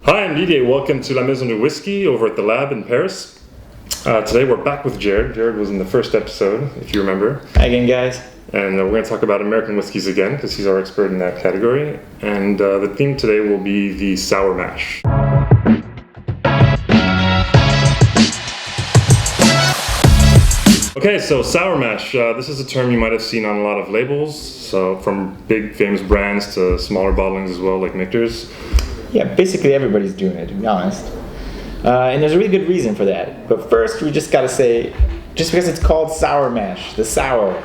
Hi, I'm Didier. Welcome to La Maison du Whisky over at the lab in Paris. Today we're back with Jared. Jared was in the first episode, if you remember. Hi again, guys. And we're going to talk about American whiskeys again, because he's our expert in that category. And the theme today will be the sour mash. Okay, so sour mash. This is a term you might have seen on a lot of labels, so from big famous brands to smaller bottlings as well, like Michter's. Yeah, basically everybody's doing it, to be honest. And there's a really good reason for that. But first, we just gotta say, just because it's called sour mash, the sour,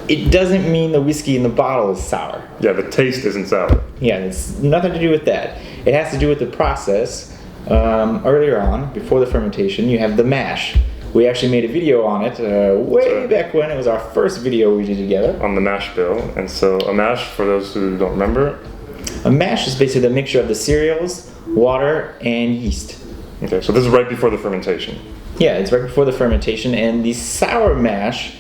it doesn't mean the whiskey in the bottle is sour. Yeah, the taste isn't sour. Yeah, it's nothing to do with that. It has to do with the process. Earlier on, before the fermentation, you have the mash. We actually made a video on it way back when. It was our first video we did together. On the mash bill. And so a mash, for those who don't remember, a mash is basically the mixture of the cereals, water, and yeast. Okay, so this is right before the fermentation. Yeah, it's right before the fermentation, and the sour mash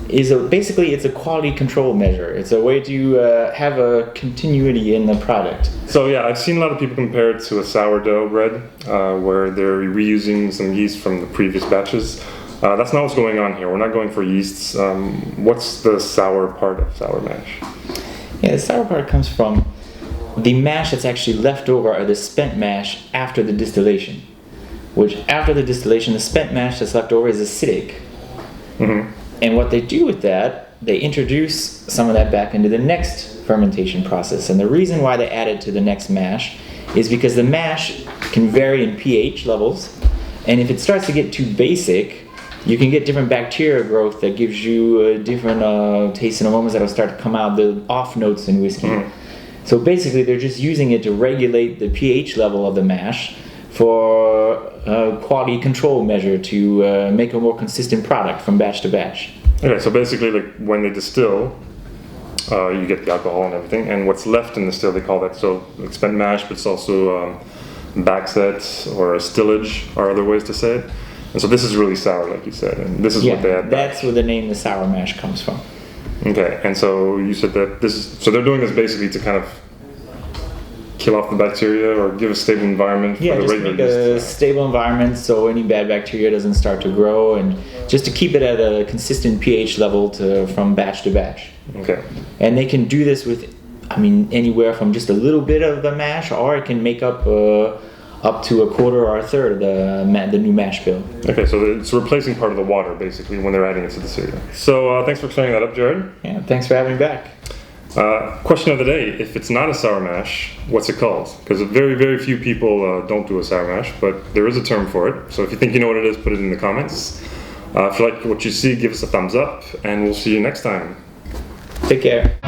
is basically it's a quality control measure. It's a way to have a continuity in the product. So yeah, I've seen a lot of people compare it to a sourdough bread, where they're reusing some yeast from the previous batches. That's not what's going on here. We're not going for yeasts. What's the sour part of sour mash? Yeah, the sour part comes from the mash that's actually left over, or the spent mash after the distillation. Which after the distillation, the spent mash that's left over is acidic. Mm-hmm. And what they do with that, they introduce some of that back into the next fermentation process. And the reason why they add it to the next mash is because the mash can vary in pH levels. And if it starts to get too basic, you can get different bacteria growth that gives you different tastes and aromas that will start to come out, the off notes in whiskey. Mm-hmm. So basically, they're just using it to regulate the pH level of the mash for a quality control measure to make a more consistent product from batch to batch. Okay, so basically, like when they distill, you get the alcohol and everything, and what's left in the still, they call that like spent mash, but it's also backset or stillage are other ways to say it. And so this is really sour, like you said, and this is what they add. That's where the name the sour mash comes from. Okay, and so you said that so they're doing this basically to kind of kill off the bacteria or give a stable environment for the regular yeast. Yeah, just make a stable environment so any bad bacteria doesn't start to grow, and just to keep it at a consistent pH level from batch to batch. Okay. And they can do this with, anywhere from just a little bit of the mash, or it can make up to a quarter or a third of the new mash bill. Okay, so it's replacing part of the water, basically, when they're adding it to the cereal. So thanks for clearing that up, Jared. Yeah, thanks for having me back. Question of the day, if it's not a sour mash, what's it called? Because very, very few people don't do a sour mash, but there is a term for it. So if you think you know what it is, put it in the comments. If you like what you see, give us a thumbs up, and we'll see you next time. Take care.